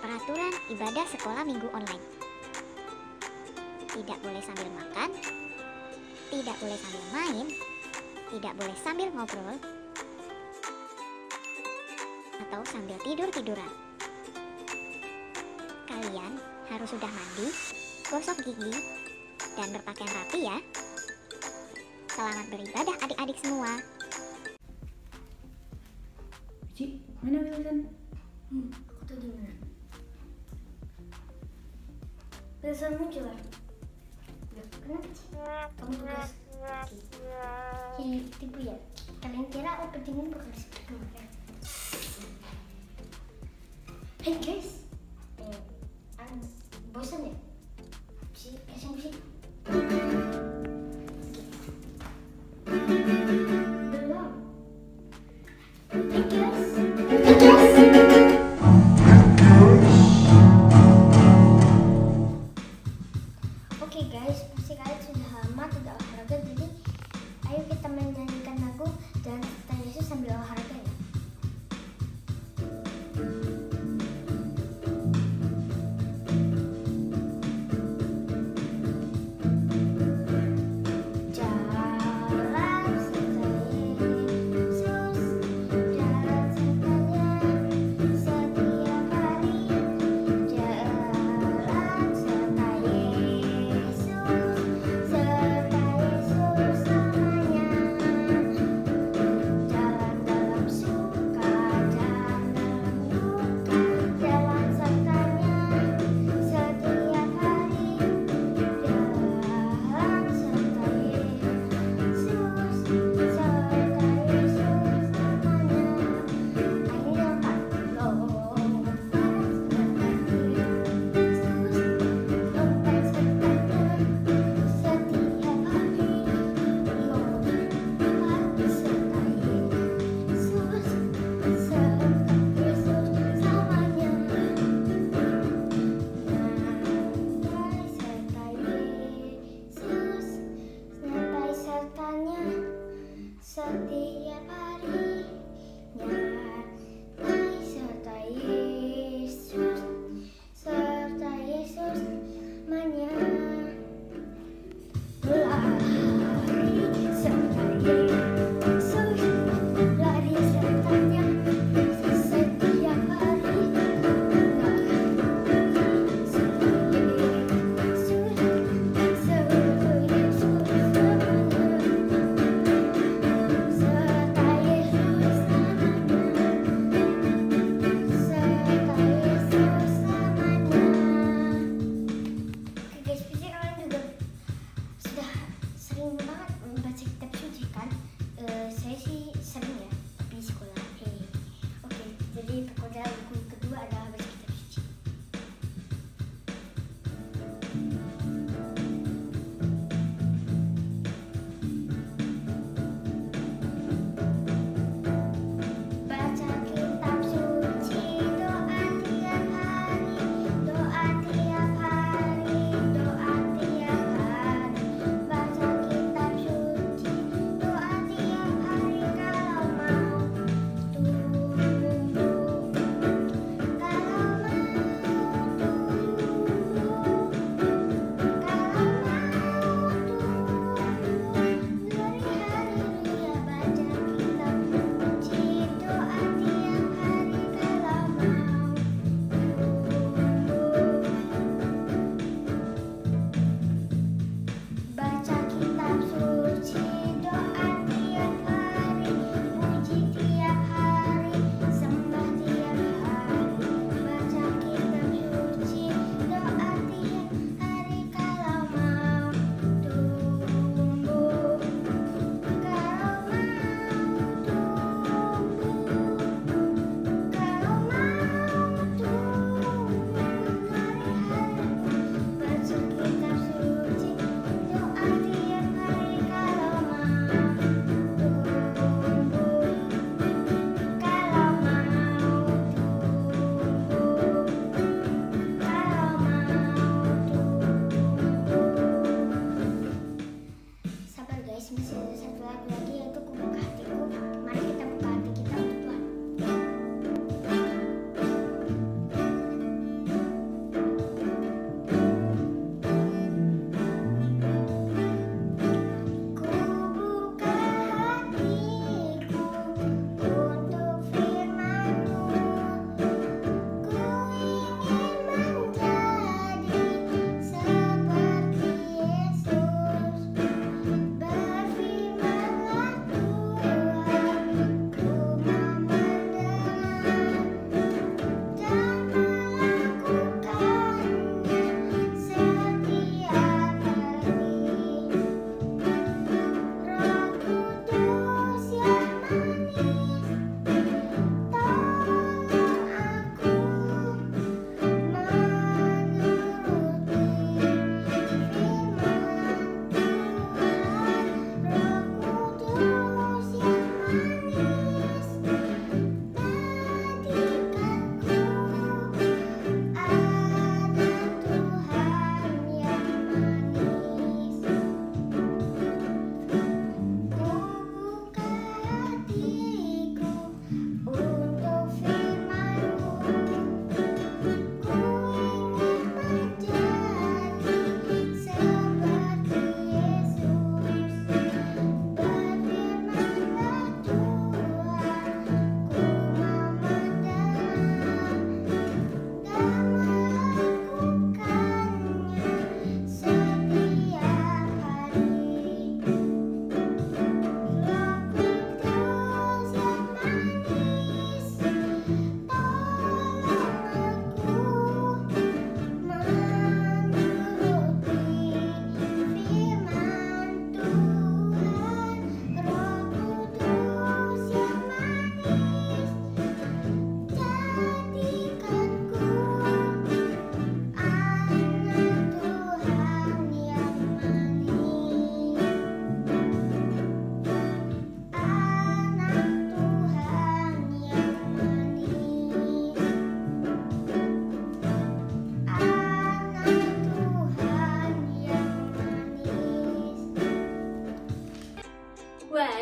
Peraturan ibadah sekolah minggu online. Tidak boleh sambil makan, tidak boleh sambil main, tidak boleh sambil ngobrol, atau sambil tidur-tiduran. Kalian harus sudah mandi, gosok gigi, dan berpakaian rapi ya. Selamat beribadah adik-adik semua. Ci, mana Wilson? Aku tahu di mana. Wilson muncul lah. Kenapa sih? Kamu tugas tipu ya? Kalian kira opening bakal seperti kemarin? Hey guys, bosan ya? Kasih musik. Belum. Hey guys. Oke guys, pasti kalian sudah lama tidak olahraga, jadi ayo kita menyanyikan lagu dan kita Yesus sambil olahraga ya. Setiap hari nyampai serta Yesus selamanya lari serta Yesus lari sertanya setiap hari lari serta Yesus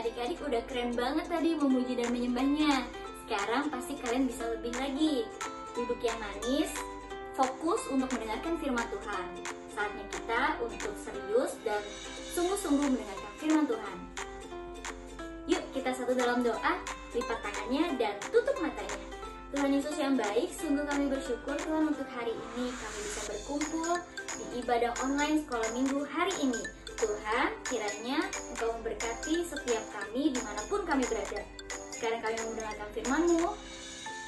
adik-adik udah keren banget tadi memuji dan menyembahnya. Sekarang pasti kalian bisa lebih lagi. Duduk yang manis, fokus untuk mendengarkan firman Tuhan. Saatnya kita untuk serius dan sungguh-sungguh mendengarkan firman Tuhan. Yuk kita satu dalam doa, lipat tangannya dan tutup matanya. Tuhan Yesus yang baik, sungguh kami bersyukur Tuhan untuk hari ini kami bisa berkumpul di ibadah online sekolah minggu hari ini. Tuhan, kiranya Engkau memberkati setiap kami dimanapun kami berada. Sekarang kami mendengarkan firman-Mu,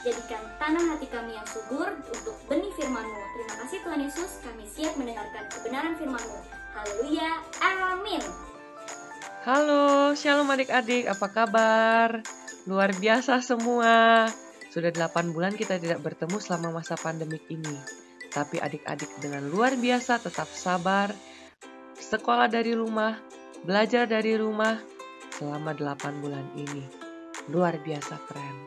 jadikan tanah hati kami yang subur untuk benih firman-Mu. Terima kasih Tuhan Yesus, kami siap mendengarkan kebenaran firman-Mu. Haleluya, amin. Halo, shalom adik-adik, apa kabar? Luar biasa semua. Sudah 8 bulan kita tidak bertemu selama masa pandemik ini. Tapi adik-adik dengan luar biasa tetap sabar, sekolah dari rumah, belajar dari rumah selama 8 bulan ini. Luar biasa keren.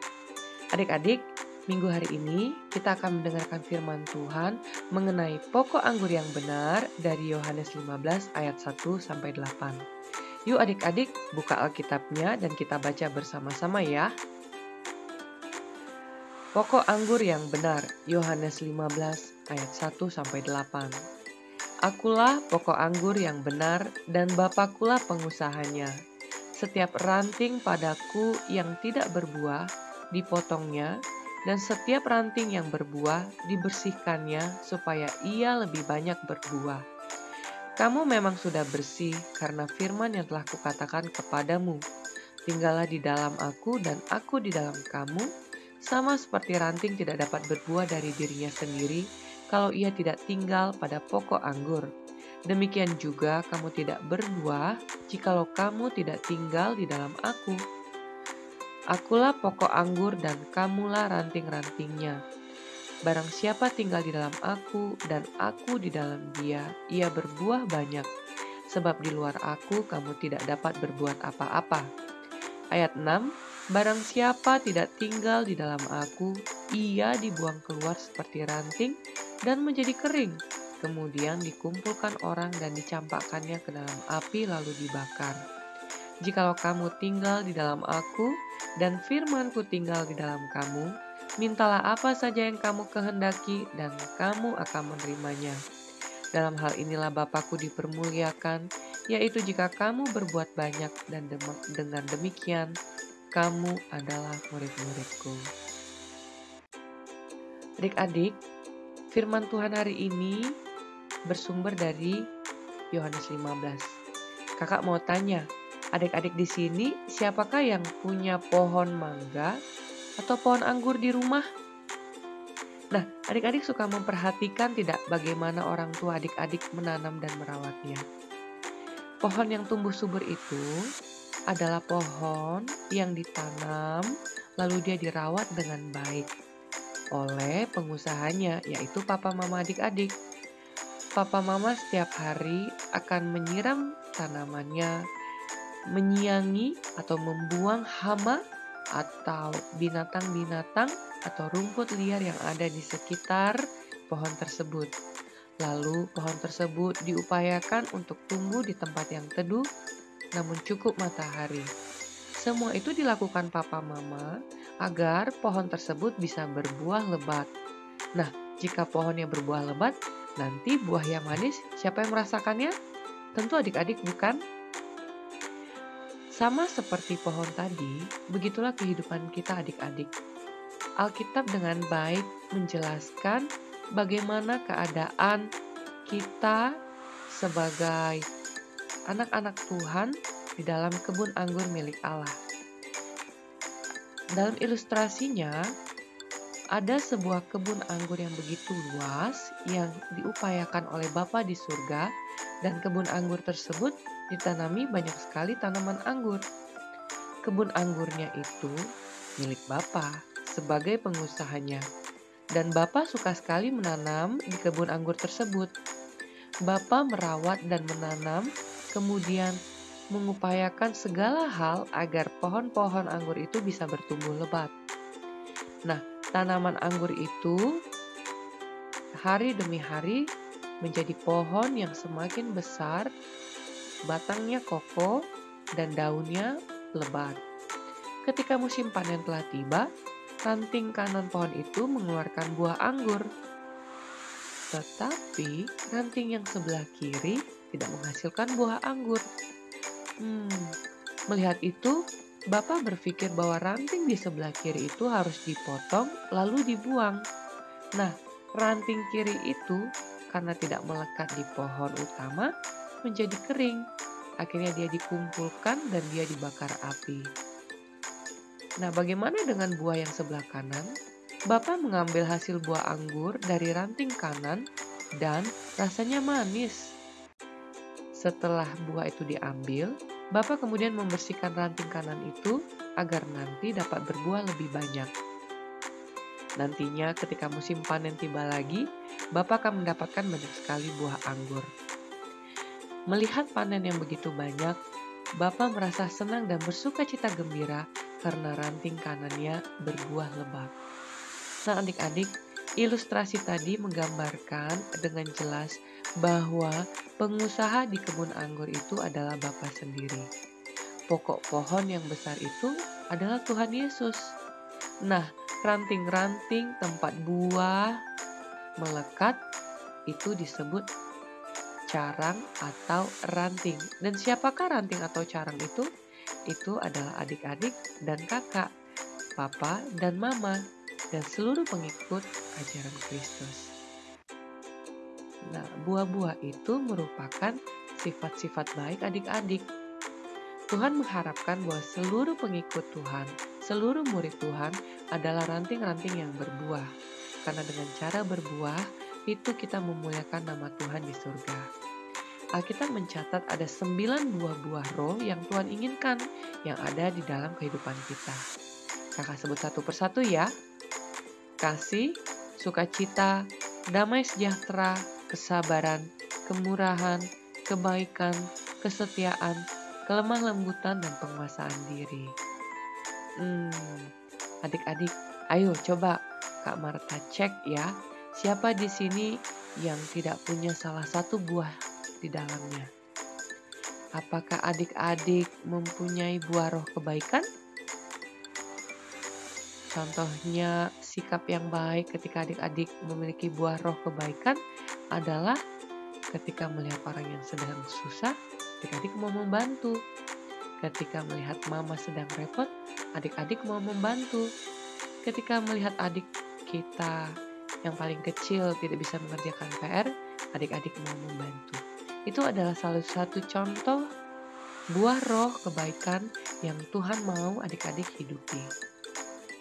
Adik-adik, minggu hari ini kita akan mendengarkan firman Tuhan mengenai pokok anggur yang benar dari Yohanes 15 ayat 1-8. Yuk adik-adik buka Alkitabnya dan kita baca bersama-sama ya. Pokok anggur yang benar, Yohanes 15 ayat 1-8. Akulah pokok anggur yang benar dan Bapakulah pengusahanya. Setiap ranting padaku yang tidak berbuah, dipotongnya, dan setiap ranting yang berbuah, dibersihkannya supaya ia lebih banyak berbuah. Kamu memang sudah bersih karena firman yang telah kukatakan kepadamu. Tinggallah di dalam aku dan aku di dalam kamu, sama seperti ranting tidak dapat berbuah dari dirinya sendiri kalau ia tidak tinggal pada pokok anggur. Demikian juga kamu tidak berbuah jikalau kamu tidak tinggal di dalam aku. Akulah pokok anggur dan kamulah ranting-rantingnya. Barang siapa tinggal di dalam aku dan aku di dalam dia, ia berbuah banyak. Sebab di luar aku kamu tidak dapat berbuat apa-apa. Ayat 6, barang siapa tidak tinggal di dalam aku, ia dibuang keluar seperti ranting dan menjadi kering. Kemudian dikumpulkan orang dan dicampakkannya ke dalam api lalu dibakar. Jikalau kamu tinggal di dalam aku dan firmanku tinggal di dalam kamu, mintalah apa saja yang kamu kehendaki dan kamu akan menerimanya. Dalam hal inilah Bapakku dipermuliakan, yaitu jika kamu berbuat banyak dan dengan demikian kamu adalah murid-muridku. Adik-adik, firman Tuhan hari ini bersumber dari Yohanes 15. Kakak mau tanya, adik-adik di sini siapakah yang punya pohon mangga atau pohon anggur di rumah? Nah, adik-adik suka memperhatikan tidak bagaimana orang tua adik-adik menanam dan merawatnya? Pohon yang tumbuh subur itu adalah pohon yang ditanam lalu dia dirawat dengan baik oleh pengusahanya, yaitu papa mama adik-adik. Papa mama setiap hari akan menyiram tanamannya, menyiangi atau membuang hama atau binatang-binatang atau rumput liar yang ada di sekitar pohon tersebut. Lalu pohon tersebut diupayakan untuk tumbuh di tempat yang teduh namun cukup matahari. Semua itu dilakukan papa mama agar pohon tersebut bisa berbuah lebat. Nah, jika pohonnya berbuah lebat, nanti buah yang manis siapa yang merasakannya? Tentu adik-adik bukan? Sama seperti pohon tadi, begitulah kehidupan kita adik-adik. Alkitab dengan baik menjelaskan bagaimana keadaan kita sebagai anak-anak Tuhan di dalam kebun anggur milik Allah. Dalam ilustrasinya, ada sebuah kebun anggur yang begitu luas yang diupayakan oleh Bapa di surga, dan kebun anggur tersebut ditanami banyak sekali tanaman anggur. Kebun anggurnya itu milik Bapa sebagai pengusahanya. Dan Bapa suka sekali menanam di kebun anggur tersebut. Bapa merawat dan menanam, kemudian mengupayakan segala hal agar pohon-pohon anggur itu bisa bertumbuh lebat. Nah, tanaman anggur itu hari demi hari menjadi pohon yang semakin besar, batangnya kokoh, dan daunnya lebat. Ketika musim panen telah tiba, ranting kanan pohon itu mengeluarkan buah anggur. Tetapi ranting yang sebelah kiri tidak menghasilkan buah anggur. Melihat itu, Bapak berpikir bahwa ranting di sebelah kiri itu harus dipotong lalu dibuang. Nah, ranting kiri itu karena tidak melekat di pohon utama menjadi kering. Akhirnya dia dikumpulkan dan dia dibakar api. Nah, bagaimana dengan buah yang sebelah kanan? Bapak mengambil hasil buah anggur dari ranting kanan dan rasanya manis. Setelah buah itu diambil, Bapak kemudian membersihkan ranting kanan itu agar nanti dapat berbuah lebih banyak. Nantinya ketika musim panen tiba lagi, Bapak akan mendapatkan banyak sekali buah anggur. Melihat panen yang begitu banyak, Bapak merasa senang dan bersuka cita gembira karena ranting kanannya berbuah lebat. Nah adik-adik, ilustrasi tadi menggambarkan dengan jelas bahwa pengusaha di kebun anggur itu adalah Bapa sendiri. Pokok pohon yang besar itu adalah Tuhan Yesus. Nah, ranting-ranting tempat buah melekat itu disebut carang atau ranting. Dan siapakah ranting atau carang itu? Itu adalah adik-adik dan kakak, papa dan mama, dan seluruh pengikut ajaran Kristus. Nah, buah-buah itu merupakan sifat-sifat baik adik-adik. Tuhan mengharapkan bahwa seluruh pengikut Tuhan, seluruh murid Tuhan adalah ranting-ranting yang berbuah. Karena dengan cara berbuah, itu kita memuliakan nama Tuhan di surga. Alkitab mencatat ada 9 buah roh yang Tuhan inginkan yang ada di dalam kehidupan kita. Kakak sebut satu persatu ya. Kasih, sukacita, damai sejahtera, kesabaran, kemurahan, kebaikan, kesetiaan, kelemah lembutan, dan penguasaan diri. Adik-adik, ayo coba Kak Marta cek ya. Siapa di sini yang tidak punya salah satu buah di dalamnya? Apakah adik-adik mempunyai buah roh kebaikan? Contohnya sikap yang baik ketika adik-adik memiliki buah roh kebaikan adalah ketika melihat orang yang sedang susah, adik-adik mau membantu. Ketika melihat mama sedang repot, adik-adik mau membantu. Ketika melihat adik kita yang paling kecil tidak bisa mengerjakan PR, adik-adik mau membantu. Itu adalah salah satu contoh buah roh kebaikan yang Tuhan mau adik-adik hidupi.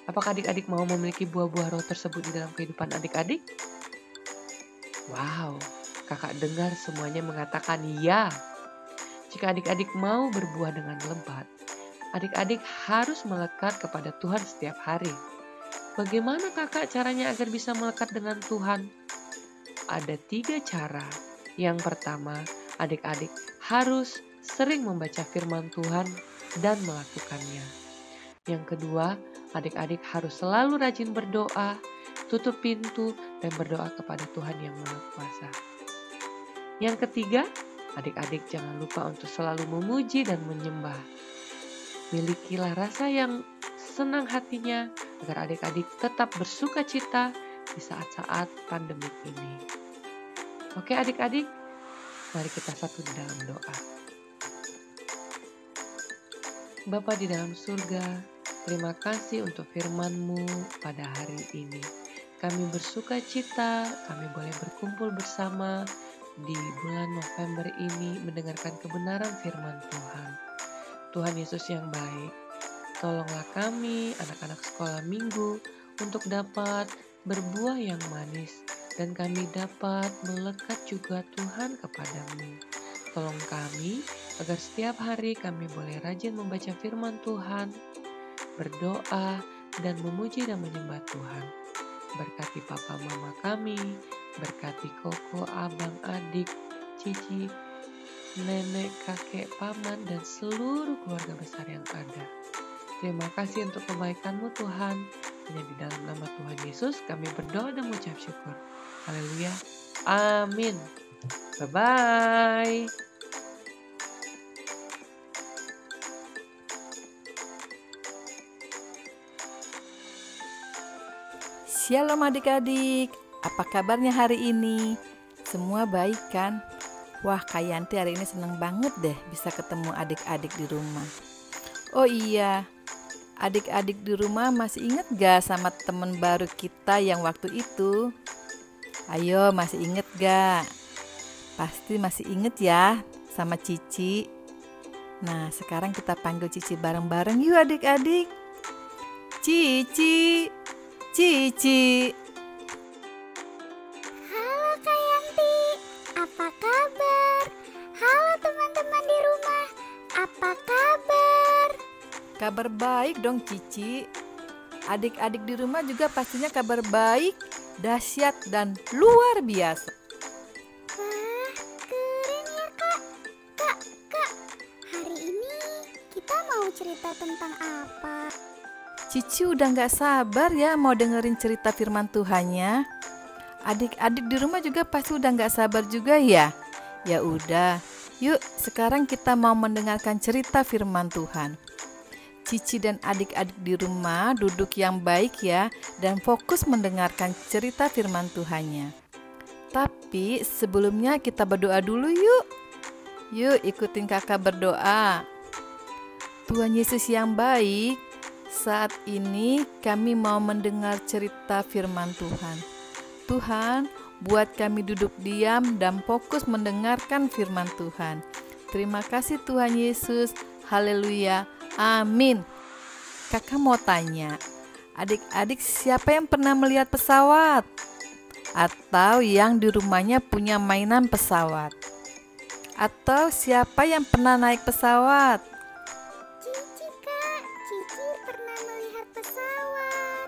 Apakah adik-adik mau memiliki buah-buah roh tersebut di dalam kehidupan adik-adik? Wow, kakak dengar semuanya mengatakan ya. Jika adik-adik mau berbuah dengan lebat, adik-adik harus melekat kepada Tuhan setiap hari. Bagaimana kakak caranya agar bisa melekat dengan Tuhan? Ada 3 cara. Yang pertama, adik-adik harus sering membaca firman Tuhan dan melakukannya. Yang kedua, adik-adik harus selalu rajin berdoa, tutup pintu, dan berdoa kepada Tuhan yang Maha Kuasa. Yang ketiga, adik-adik jangan lupa untuk selalu memuji dan menyembah. Milikilah rasa yang senang hatinya agar adik-adik tetap bersuka cita di saat-saat pandemik ini. Oke adik-adik, mari kita satu di dalam doa. Bapa di dalam surga, terima kasih untuk firman-Mu pada hari ini. Kami bersuka cita, kami boleh berkumpul bersama di bulan November ini mendengarkan kebenaran firman Tuhan. Tuhan Yesus yang baik, tolonglah kami, anak-anak sekolah minggu, untuk dapat berbuah yang manis, dan kami dapat melekat juga Tuhan kepadamu. Tolong kami, agar setiap hari kami boleh rajin membaca firman Tuhan, berdoa, dan memuji dan menyembah Tuhan. Berkati papa mama kami, berkati koko, abang, adik, cici, nenek, kakek, paman, dan seluruh keluarga besar yang ada. Terima kasih untuk kebaikan-Mu Tuhan. Hanya di dalam nama Tuhan Yesus kami berdoa dan mengucap syukur. Haleluya. Amin. Bye-bye. Shalom adik-adik, apa kabarnya hari ini? Semua baik kan? Wah, Kak Yanti hari ini seneng banget deh bisa ketemu adik-adik di rumah. Oh iya, adik-adik di rumah masih inget gak sama teman baru kita yang waktu itu? Ayo, masih inget gak? Pasti masih inget ya sama Cici. Nah, sekarang kita panggil Cici bareng-bareng yuk adik-adik. Cici, Cici. Halo Kak Yanti, apa kabar? Halo teman-teman di rumah, apa kabar? Kabar baik dong Cici. Adik-adik di rumah juga pastinya kabar baik, dahsyat dan luar biasa. Wah, keren ya Kak. Kak, hari ini kita mau cerita tentang apa? Cici udah gak sabar ya mau dengerin cerita firman Tuhannya. Adik-adik di rumah juga pasti udah gak sabar juga ya. Ya udah, yuk sekarang kita mau mendengarkan cerita firman Tuhan. Cici dan adik-adik di rumah duduk yang baik ya dan fokus mendengarkan cerita firman Tuhannya. Tapi sebelumnya kita berdoa dulu yuk. Yuk ikutin kakak berdoa. Tuhan Yesus yang baik, saat ini kami mau mendengar cerita firman Tuhan. Tuhan, buat kami duduk diam dan fokus mendengarkan firman Tuhan. Terima kasih Tuhan Yesus. Haleluya. Amin. Kakak mau tanya, adik-adik siapa yang pernah melihat pesawat? Atau yang di rumahnya punya mainan pesawat? Atau siapa yang pernah naik pesawat? Cici Kak, Cici pernah melihat pesawat.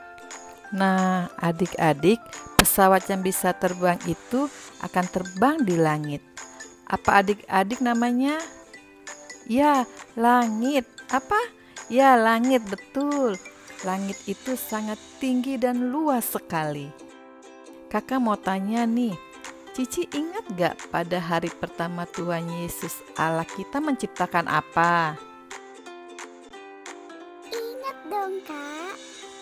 Nah, adik-adik, pesawat yang bisa terbang itu akan terbang di langit. Apa adik-adik namanya? Ya, langit. Apa? Ya, langit, betul. Langit itu sangat tinggi dan luas sekali. Kakak mau tanya nih, Cici ingat gak pada hari pertama Tuhan Yesus Allah kita menciptakan apa? Ingat dong Kak,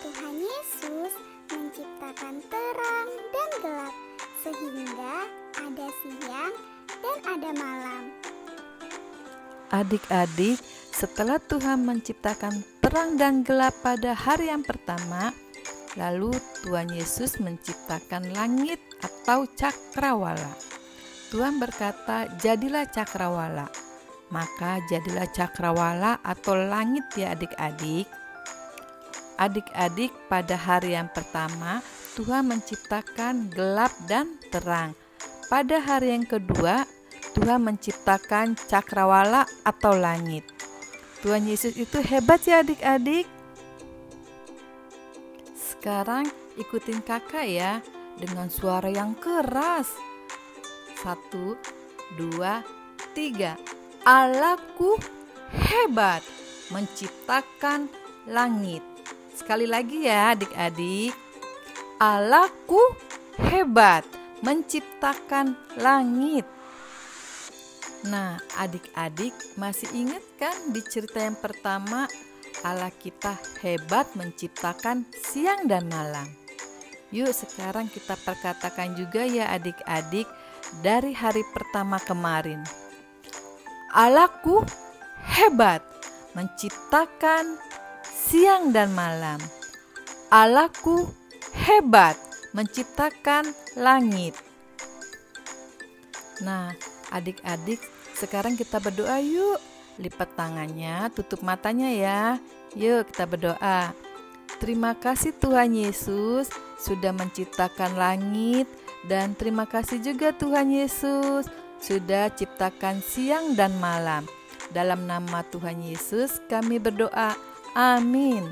Tuhan Yesus menciptakan terang dan gelap, sehingga ada siang dan ada malam. Adik-adik, setelah Tuhan menciptakan terang dan gelap pada hari yang pertama, lalu Tuhan Yesus menciptakan langit atau cakrawala. Tuhan berkata, jadilah cakrawala. Maka jadilah cakrawala atau langit ya adik-adik. Adik-adik, pada hari yang pertama, Tuhan menciptakan gelap dan terang. Pada hari yang kedua, Tuhan menciptakan cakrawala atau langit. Tuhan Yesus itu hebat ya adik-adik. Sekarang ikutin kakak ya dengan suara yang keras. 1, 2, 3. Allahku hebat menciptakan langit. Sekali lagi ya adik-adik. Allahku hebat menciptakan langit. Nah, adik-adik masih ingat kan di cerita yang pertama Allah kita hebat menciptakan siang dan malam. Yuk sekarang kita perkatakan juga ya adik-adik dari hari pertama kemarin. Allahku hebat menciptakan siang dan malam. Allahku hebat menciptakan langit. Nah, adik-adik, sekarang kita berdoa yuk. Lipat tangannya, tutup matanya ya. Yuk kita berdoa. Terima kasih Tuhan Yesus sudah menciptakan langit. Dan terima kasih juga Tuhan Yesus sudah ciptakan siang dan malam. Dalam nama Tuhan Yesus kami berdoa. Amin.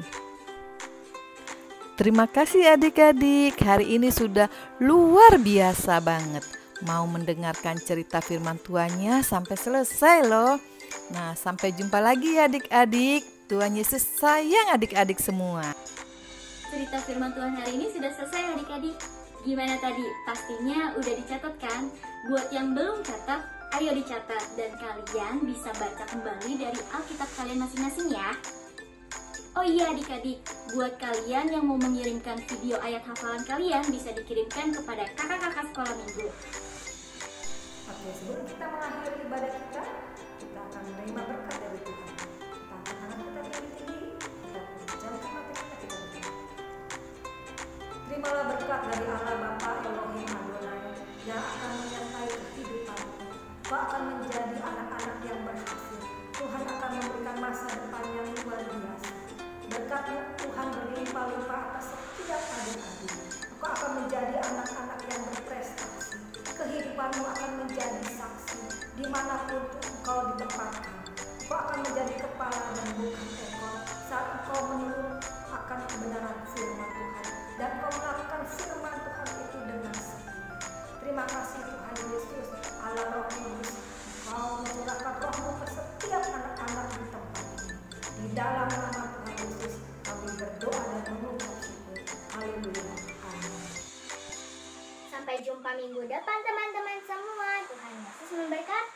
Terima kasih adik-adik. Hari ini sudah luar biasa banget. Mau mendengarkan cerita firman Tuhannya sampai selesai loh. Nah, sampai jumpa lagi ya adik-adik. Tuhan Yesus sayang adik-adik semua. Cerita firman Tuhan hari ini sudah selesai adik-adik. Gimana tadi? Pastinya udah dicatat kan? Buat yang belum catat, ayo dicatat. Dan kalian bisa baca kembali dari Alkitab kalian masing-masing ya. Oh Oh iya adik-adik, buat kalian yang mau mengirimkan video ayat hafalan kalian bisa dikirimkan kepada kakak-kakak sekolah minggu. Oke, sebelum kita mengakhiri ibadah kita akan menerima berkat dari Tuhan. Kita angkat tangan kita tinggi-tinggi, kita pejamkan mata kita berdoa. Terimalah berkat dari Allah Bapa Elohim Adonai yang akan menyertai kehidupanmu. Kau akan menjadi anak-anak yang berhasil. Tuhan akan memberikan masa depan yang luar biasa. Berkatnya Tuhan berlimpah-limpah atas setiap adik-adik. Kau akan menjadi anak-anak yang berprestasi. Kehidupanmu akan menjadi saksi dimanapun engkau ditempatkan. Engkau akan menjadi kepala dan bukan ekor saat engkau menurut akan kebenaran firman Tuhan dan engkau melakukan firman Tuhan itu dengan setia. Terima kasih Tuhan Yesus, Allah Roh Kudus. Engkau mencurahkan rohmu ke setiap anak-anak di tempat ini. Di dalam nama Tuhan Yesus kami berdoa dan mengucap syukur. Haleluya. Amin. Sampai jumpa minggu depan teman-teman semua. Tuhan Yesus memberkati.